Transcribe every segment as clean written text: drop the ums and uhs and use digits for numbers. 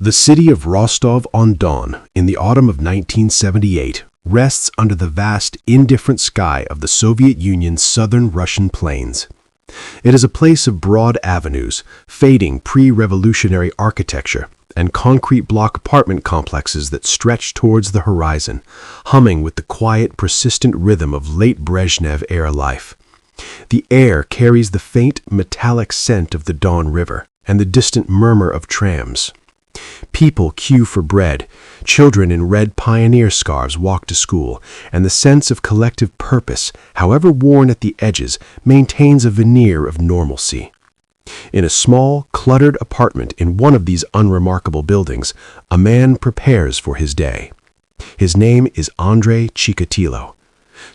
The city of Rostov-on-Don, in the autumn of 1978, rests under the vast, indifferent sky of the Soviet Union's southern Russian plains. It is a place of broad avenues, fading pre-revolutionary architecture, and concrete block apartment complexes that stretch towards the horizon, humming with the quiet, persistent rhythm of late Brezhnev-era life. The air carries the faint, metallic scent of the Don River and the distant murmur of trams. People queue for bread, children in red pioneer scarves walk to school, and the sense of collective purpose, however worn at the edges, maintains a veneer of normalcy. In a small, cluttered apartment in one of these unremarkable buildings, a man prepares for his day. His name is Andrei Chikatilo.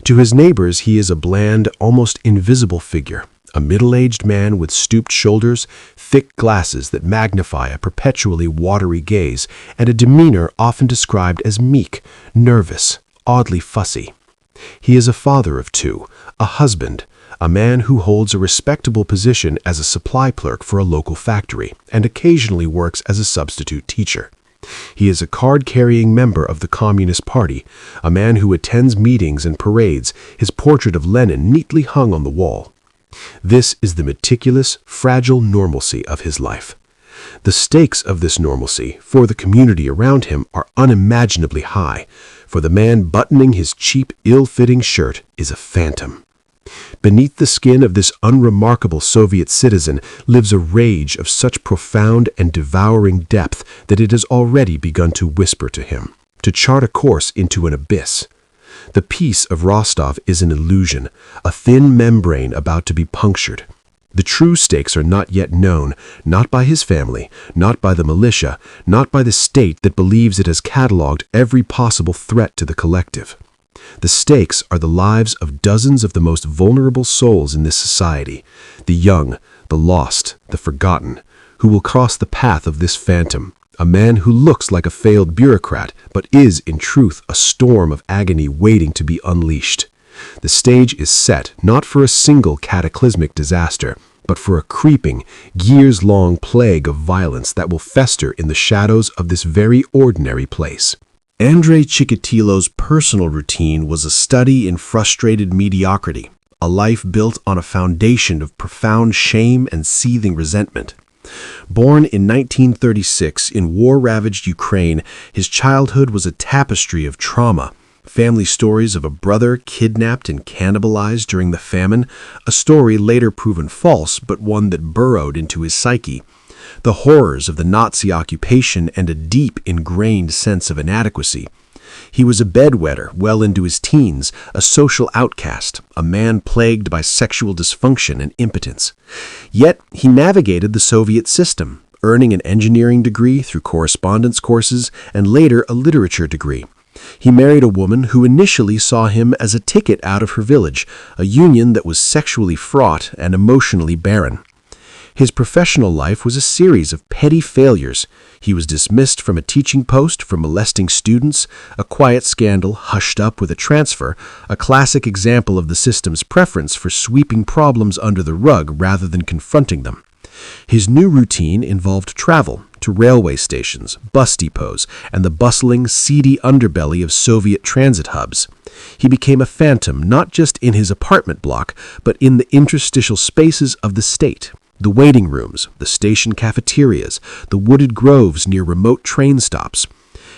To his neighbors, he is a bland, almost invisible figure, a middle-aged man with stooped shoulders, thick glasses that magnify a perpetually watery gaze, and a demeanor often described as meek, nervous, oddly fussy. He is a father of two, a husband, a man who holds a respectable position as a supply clerk for a local factory, and occasionally works as a substitute teacher. He is a card-carrying member of the Communist Party, a man who attends meetings and parades, his portrait of Lenin neatly hung on the wall. This is the meticulous, fragile normalcy of his life. The stakes of this normalcy for the community around him are unimaginably high, for the man buttoning his cheap, ill-fitting shirt is a phantom. Beneath the skin of this unremarkable Soviet citizen lives a rage of such profound and devouring depth that it has already begun to whisper to him, to chart a course into an abyss. The peace of Rostov is an illusion, a thin membrane about to be punctured. The true stakes are not yet known, not by his family, not by the militia, not by the state that believes it has catalogued every possible threat to the collective. The stakes are the lives of dozens of the most vulnerable souls in this society, the young, the lost, the forgotten, who will cross the path of this phantom, a man who looks like a failed bureaucrat, but is, in truth, a storm of agony waiting to be unleashed. The stage is set not for a single cataclysmic disaster, but for a creeping, years-long plague of violence that will fester in the shadows of this very ordinary place. Andrei Chikatilo's personal routine was a study in frustrated mediocrity, a life built on a foundation of profound shame and seething resentment. Born in 1936 in war-ravaged Ukraine, his childhood was a tapestry of trauma. Family stories of a brother kidnapped and cannibalized during the famine, a story later proven false but one that burrowed into his psyche. The horrors of the Nazi occupation and a deep, ingrained sense of inadequacy. He was a bedwetter well into his teens, a social outcast, a man plagued by sexual dysfunction and impotence. Yet he navigated the Soviet system, earning an engineering degree through correspondence courses and later a literature degree. He married a woman who initially saw him as a ticket out of her village, a union that was sexually fraught and emotionally barren. His professional life was a series of petty failures. He was dismissed from a teaching post for molesting students, a quiet scandal hushed up with a transfer, a classic example of the system's preference for sweeping problems under the rug rather than confronting them. His new routine involved travel to railway stations, bus depots, and the bustling, seedy underbelly of Soviet transit hubs. He became a phantom not just in his apartment block, but in the interstitial spaces of the state. The waiting rooms, the station cafeterias, the wooded groves near remote train stops.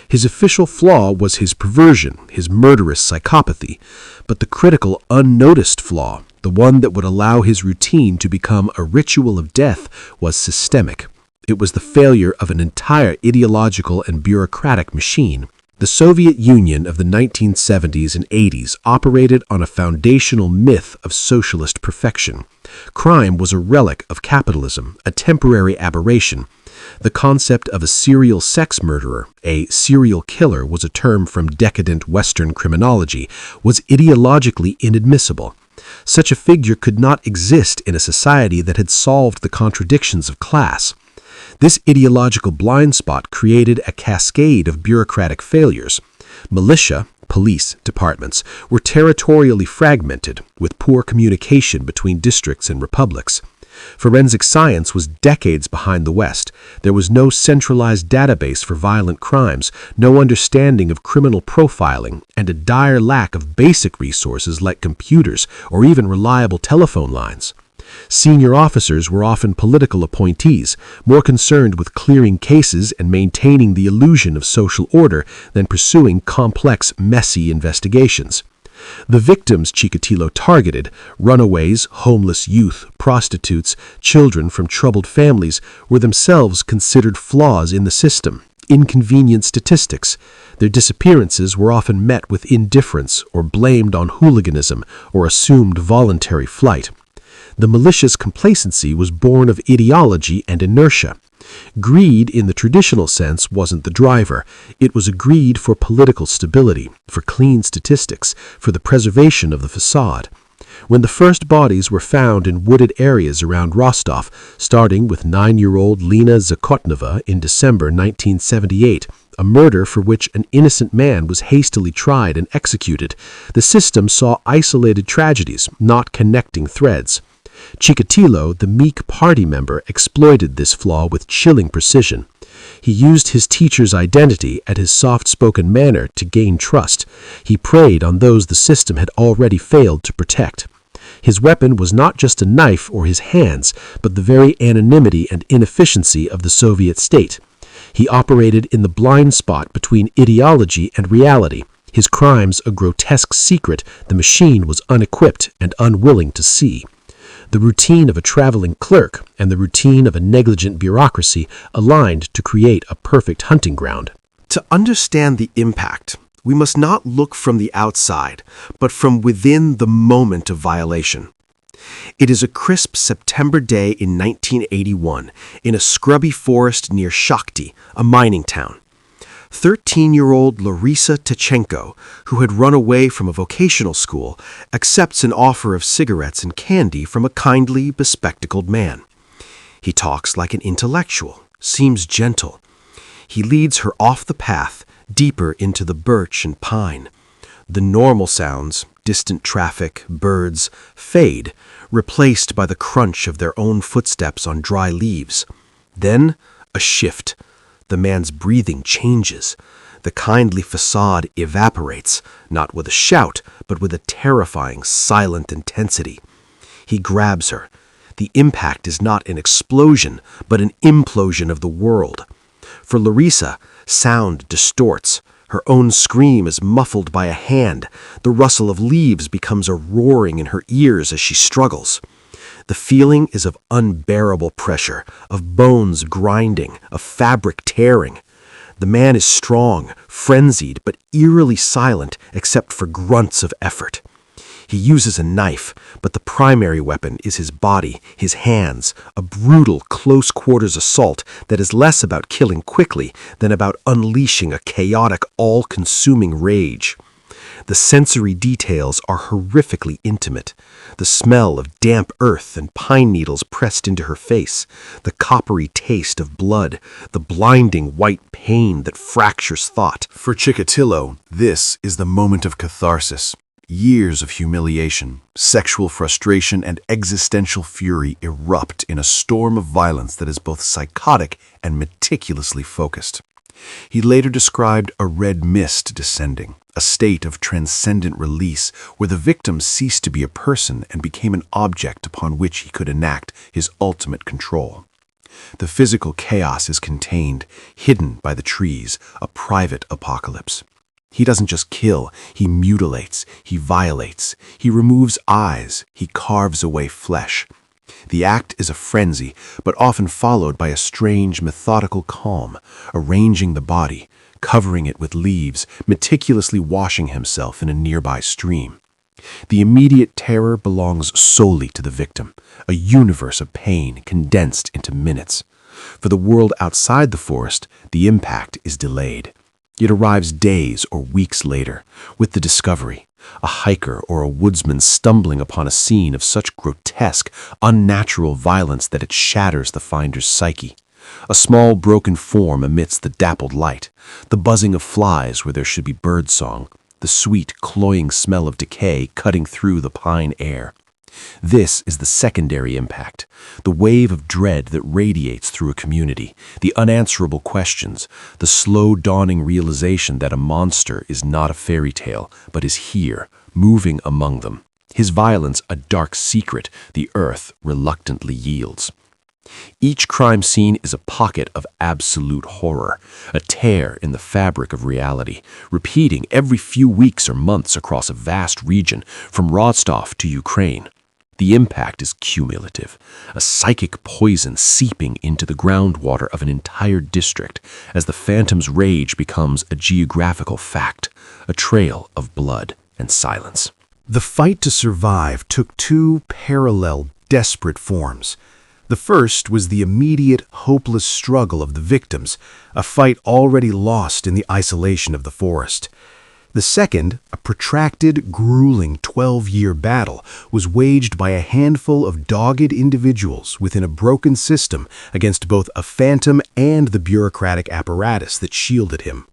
His official flaw was his perversion, his murderous psychopathy, but the critical, unnoticed flaw, the one that would allow his routine to become a ritual of death, was systemic. It was the failure of an entire ideological and bureaucratic machine. The Soviet Union of the 1970s and 80s operated on a foundational myth of socialist perfection. Crime was a relic of capitalism, a temporary aberration. The concept of a serial sex murderer, a serial killer was a term from decadent Western criminology, was ideologically inadmissible. Such a figure could not exist in a society that had solved the contradictions of class. This ideological blind spot created a cascade of bureaucratic failures. Militia, police departments were territorially fragmented, with poor communication between districts and republics. Forensic science was decades behind the West. There was no centralized database for violent crimes, no understanding of criminal profiling, and a dire lack of basic resources like computers or even reliable telephone lines. Senior officers were often political appointees, more concerned with clearing cases and maintaining the illusion of social order than pursuing complex, messy investigations. The victims Chikatilo targeted, runaways, homeless youth, prostitutes, children from troubled families, were themselves considered flaws in the system, inconvenient statistics. Their disappearances were often met with indifference or blamed on hooliganism or assumed voluntary flight. The malicious complacency was born of ideology and inertia. Greed, in the traditional sense, wasn't the driver. It was a greed for political stability, for clean statistics, for the preservation of the facade. When the first bodies were found in wooded areas around Rostov, starting with 9-year-old Lena Zakotnova in December 1978, a murder for which an innocent man was hastily tried and executed, the system saw isolated tragedies, not connecting threads. Chikatilo, the meek party member, exploited this flaw with chilling precision. He used his teacher's identity and his soft-spoken manner to gain trust. He preyed on those the system had already failed to protect. His weapon was not just a knife or his hands, but the very anonymity and inefficiency of the Soviet state. He operated in the blind spot between ideology and reality. His crimes a grotesque secret the machine was unequipped and unwilling to see. The routine of a traveling clerk and the routine of a negligent bureaucracy aligned to create a perfect hunting ground. To understand the impact, we must not look from the outside, but from within the moment of violation. It is a crisp September day in 1981 in a scrubby forest near Shakhty, a mining town. 13-year-old Larisa Tachenko, who had run away from a vocational school, accepts an offer of cigarettes and candy from a kindly, bespectacled man. He talks like an intellectual, seems gentle. He leads her off the path, deeper into the birch and pine. The normal sounds, distant traffic, birds, fade, replaced by the crunch of their own footsteps on dry leaves. Then, a shift. The man's breathing changes. The kindly facade evaporates, not with a shout, but with a terrifying, silent intensity. He grabs her. The impact is not an explosion, but an implosion of the world. For Larisa, sound distorts. Her own scream is muffled by a hand. The rustle of leaves becomes a roaring in her ears as she struggles. The feeling is of unbearable pressure, of bones grinding, of fabric tearing. The man is strong, frenzied, but eerily silent except for grunts of effort. He uses a knife, but the primary weapon is his body, his hands, a brutal, close-quarters assault that is less about killing quickly than about unleashing a chaotic, all-consuming rage. The sensory details are horrifically intimate. The smell of damp earth and pine needles pressed into her face, the coppery taste of blood, the blinding white pain that fractures thought. For Chikatilo, this is the moment of catharsis. Years of humiliation, sexual frustration, and existential fury erupt in a storm of violence that is both psychotic and meticulously focused. He later described a red mist descending, a state of transcendent release where the victim ceased to be a person and became an object upon which he could enact his ultimate control. The physical chaos is contained, hidden by the trees, a private apocalypse. He doesn't just kill, he mutilates, he violates, he removes eyes, he carves away flesh. The act is a frenzy, but often followed by a strange, methodical calm, arranging the body, covering it with leaves, meticulously washing himself in a nearby stream. The immediate terror belongs solely to the victim, a universe of pain condensed into minutes. For the world outside the forest, the impact is delayed. It arrives days or weeks later, with the discovery, a hiker or a woodsman stumbling upon a scene of such grotesque, unnatural violence that it shatters the finder's psyche. A small broken form amidst the dappled light, the buzzing of flies where there should be birdsong, the sweet, cloying smell of decay cutting through the pine air. This is the secondary impact, the wave of dread that radiates through a community, the unanswerable questions, the slow dawning realization that a monster is not a fairy tale, but is here, moving among them. His violence a dark secret the earth reluctantly yields. Each crime scene is a pocket of absolute horror, a tear in the fabric of reality, repeating every few weeks or months across a vast region, from Rostov to Ukraine. The impact is cumulative, a psychic poison seeping into the groundwater of an entire district as the phantom's rage becomes a geographical fact, a trail of blood and silence. The fight to survive took two parallel, desperate forms. The first was the immediate, hopeless struggle of the victims, a fight already lost in the isolation of the forest. The second, a protracted, grueling 12-year battle, was waged by a handful of dogged individuals within a broken system against both a phantom and the bureaucratic apparatus that shielded him.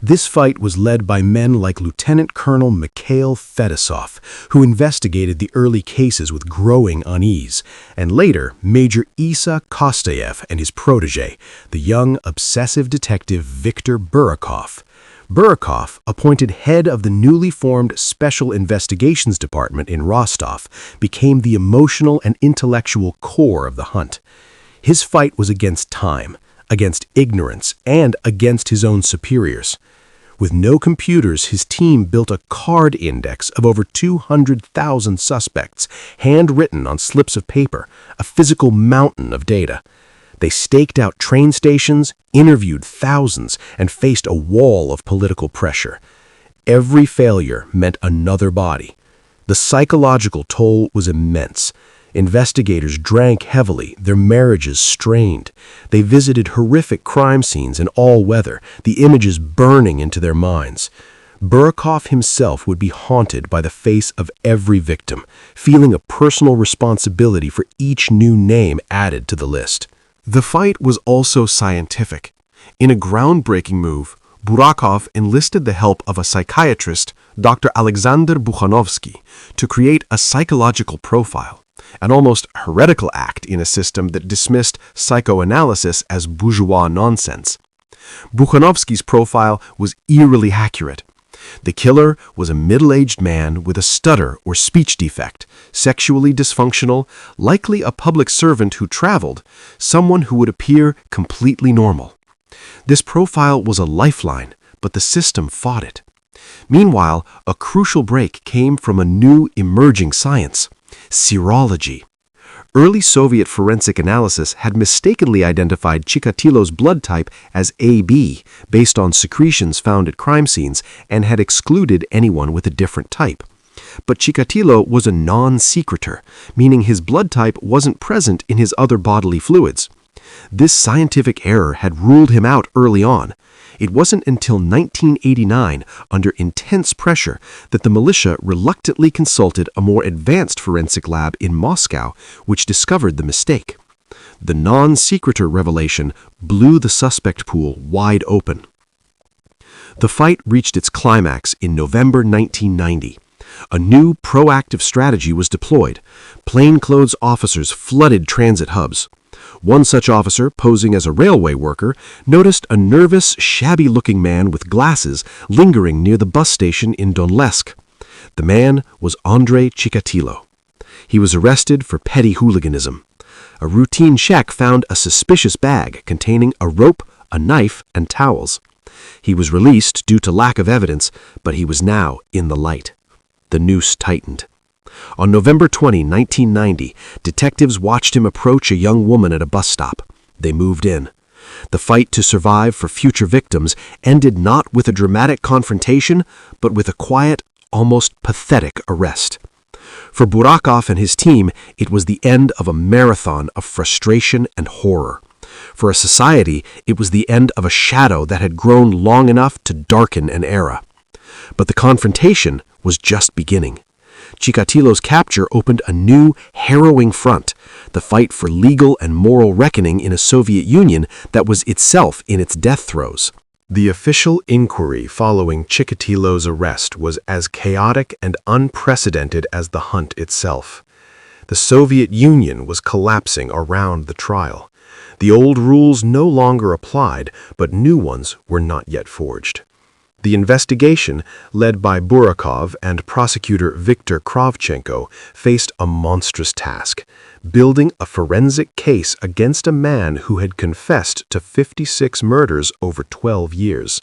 This fight was led by men like Lieutenant Colonel Mikhail Fedosov, who investigated the early cases with growing unease, and later Major Isa Kostayev and his protege, the young, obsessive detective Viktor Burakov. Burakov, appointed head of the newly formed Special Investigations Department in Rostov, became the emotional and intellectual core of the hunt. His fight was against time, against ignorance, and against his own superiors. With no computers, his team built a card index of over 200,000 suspects, handwritten on slips of paper, a physical mountain of data. They staked out train stations, interviewed thousands, and faced a wall of political pressure. Every failure meant another body. The psychological toll was immense. Investigators drank heavily, their marriages strained. They visited horrific crime scenes in all weather, the images burning into their minds. Burakov himself would be haunted by the face of every victim, feeling a personal responsibility for each new name added to the list. The fight was also scientific. In a groundbreaking move, Burakov enlisted the help of a psychiatrist, Dr. Alexander Bukhanovsky, to create a psychological profile, an almost heretical act in a system that dismissed psychoanalysis as bourgeois nonsense. Bukhanovsky's profile was eerily accurate. The killer was a middle-aged man with a stutter or speech defect, sexually dysfunctional, likely a public servant who traveled, someone who would appear completely normal. This profile was a lifeline, but the system fought it. Meanwhile, a crucial break came from a new emerging science: serology. Early Soviet forensic analysis had mistakenly identified Chikatilo's blood type as AB based on secretions found at crime scenes and had excluded anyone with a different type. But Chikatilo was a non-secretor, meaning his blood type wasn't present in his other bodily fluids. This scientific error had ruled him out early on. It wasn't until 1989, under intense pressure, that the militia reluctantly consulted a more advanced forensic lab in Moscow, which discovered the mistake. The non-secretor revelation blew the suspect pool wide open. The fight reached its climax in November 1990. A new proactive strategy was deployed. Plainclothes officers flooded transit hubs. One such officer, posing as a railway worker, noticed a nervous, shabby-looking man with glasses lingering near the bus station in Donetsk. The man was Andrei Chikatilo. He was arrested for petty hooliganism. A routine check found a suspicious bag containing a rope, a knife, and towels. He was released due to lack of evidence, but he was now in the light. The noose tightened. On November 20, 1990, detectives watched him approach a young woman at a bus stop. They moved in. The fight to survive for future victims ended not with a dramatic confrontation, but with a quiet, almost pathetic arrest. For Burakov and his team, it was the end of a marathon of frustration and horror. For a society, it was the end of a shadow that had grown long enough to darken an era. But the confrontation was just beginning. Chikatilo's capture opened a new, harrowing front, the fight for legal and moral reckoning in a Soviet Union that was itself in its death throes. The official inquiry following Chikatilo's arrest was as chaotic and unprecedented as the hunt itself. The Soviet Union was collapsing around the trial. The old rules no longer applied, but new ones were not yet forged. The investigation, led by Burakov and prosecutor Viktor Kravchenko, faced a monstrous task, building a forensic case against a man who had confessed to 56 murders over 12 years.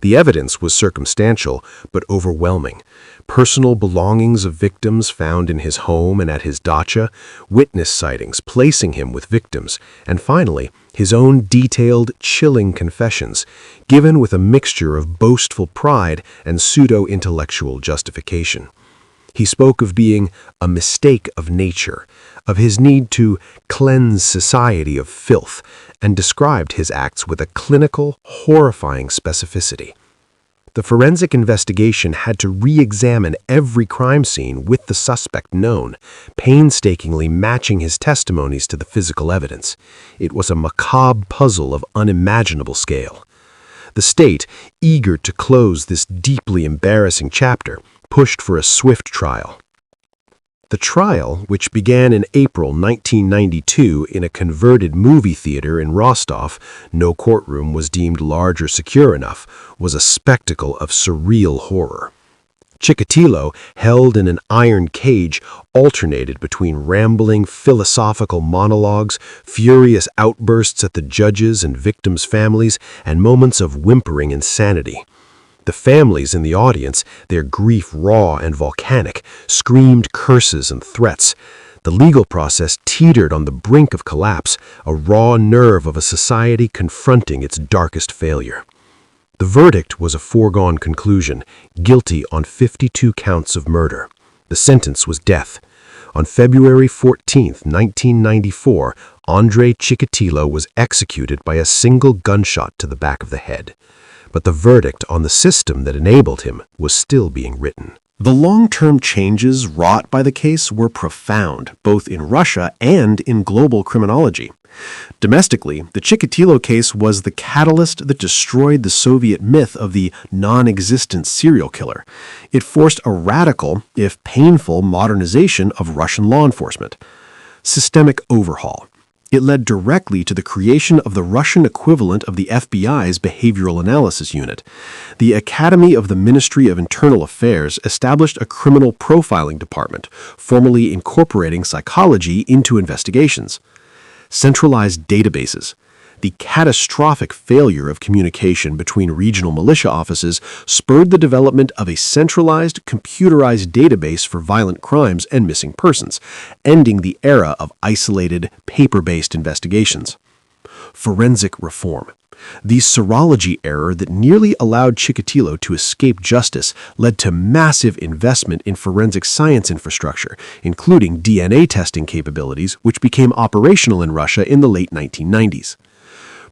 The evidence was circumstantial but overwhelming. Personal belongings of victims found in his home and at his dacha, witness sightings placing him with victims, and finally, his own detailed, chilling confessions, given with a mixture of boastful pride and pseudo-intellectual justification. He spoke of being a mistake of nature, of his need to cleanse society of filth, and described his acts with a clinical, horrifying specificity. The forensic investigation had to re-examine every crime scene with the suspect known, painstakingly matching his testimonies to the physical evidence. It was a macabre puzzle of unimaginable scale. The state, eager to close this deeply embarrassing chapter, pushed for a swift trial. The trial, which began in April 1992 in a converted movie theater in Rostov, no courtroom was deemed large or secure enough, was a spectacle of surreal horror. Chikatilo, held in an iron cage, alternated between rambling philosophical monologues, furious outbursts at the judges and victims' families, and moments of whimpering insanity. The families in the audience, their grief raw and volcanic, screamed curses and threats. The legal process teetered on the brink of collapse, a raw nerve of a society confronting its darkest failure. The verdict was a foregone conclusion, guilty on 52 counts of murder. The sentence was death. On February 14, 1994, Andrei Chikatilo was executed by a single gunshot to the back of the head. But the verdict on the system that enabled him was still being written. The long-term changes wrought by the case were profound, both in Russia and in global criminology. Domestically, the Chikatilo case was the catalyst that destroyed the Soviet myth of the non-existent serial killer. It forced a radical, if painful, modernization of Russian law enforcement. Systemic overhaul. It led directly to the creation of the Russian equivalent of the FBI's Behavioral Analysis Unit. The Academy of the Ministry of Internal Affairs established a criminal profiling department, formally incorporating psychology into investigations. Centralized databases. The catastrophic failure of communication between regional militia offices spurred the development of a centralized, computerized database for violent crimes and missing persons, ending the era of isolated, paper-based investigations. Forensic reform. The serology error that nearly allowed Chikatilo to escape justice led to massive investment in forensic science infrastructure, including DNA testing capabilities, which became operational in Russia in the late 1990s.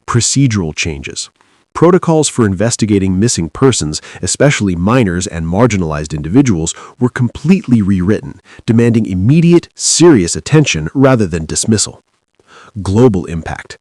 Procedural changes. Protocols for investigating missing persons, especially minors and marginalized individuals, were completely rewritten, demanding immediate, serious attention rather than dismissal. Global impact.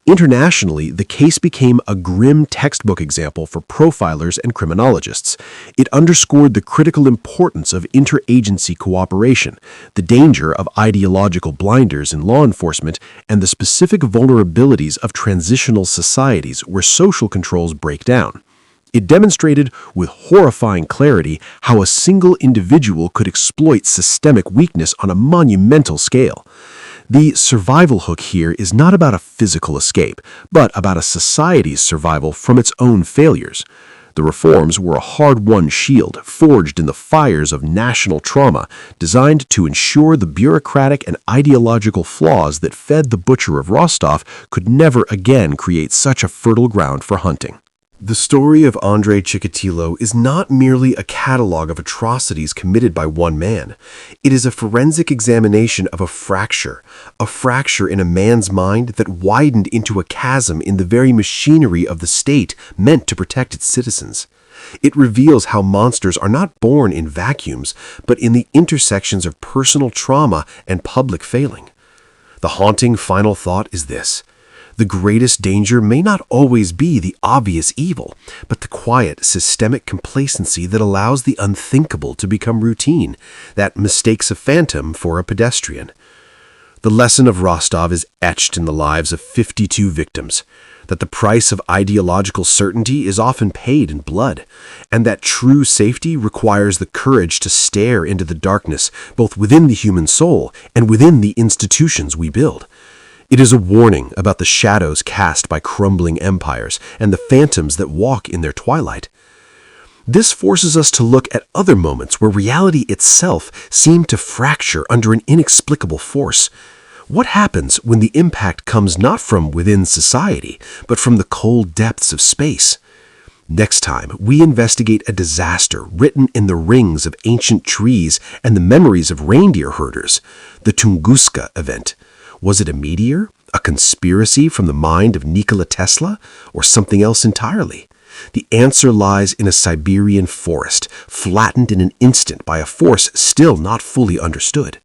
Internationally, the case became a grim textbook example for profilers and criminologists. It underscored the critical importance of interagency cooperation, the danger of ideological blinders in law enforcement, and the specific vulnerabilities of transitional societies where social controls break down. It demonstrated with horrifying clarity how a single individual could exploit systemic weakness on a monumental scale. The survival hook here is not about a physical escape, but about a society's survival from its own failures. The reforms were a hard-won shield forged in the fires of national trauma, designed to ensure the bureaucratic and ideological flaws that fed the Butcher of Rostov could never again create such a fertile ground for hunting. The story of Andrei Chikatilo is not merely a catalog of atrocities committed by one man. It is a forensic examination of a fracture in a man's mind that widened into a chasm in the very machinery of the state meant to protect its citizens. It reveals how monsters are not born in vacuums, but in the intersections of personal trauma and public failing. The haunting final thought is this. The greatest danger may not always be the obvious evil, but the quiet, systemic complacency that allows the unthinkable to become routine, that mistakes a phantom for a pedestrian. The lesson of Rostov is etched in the lives of 52 victims, that the price of ideological certainty is often paid in blood, and that true safety requires the courage to stare into the darkness both within the human soul and within the institutions we build. It is a warning about the shadows cast by crumbling empires and the phantoms that walk in their twilight. This forces us to look at other moments where reality itself seemed to fracture under an inexplicable force. What happens when the impact comes not from within society, but from the cold depths of space? Next time, we investigate a disaster written in the rings of ancient trees and the memories of reindeer herders, the Tunguska event. Was it a meteor, a conspiracy from the mind of Nikola Tesla, or something else entirely? The answer lies in a Siberian forest, flattened in an instant by a force still not fully understood.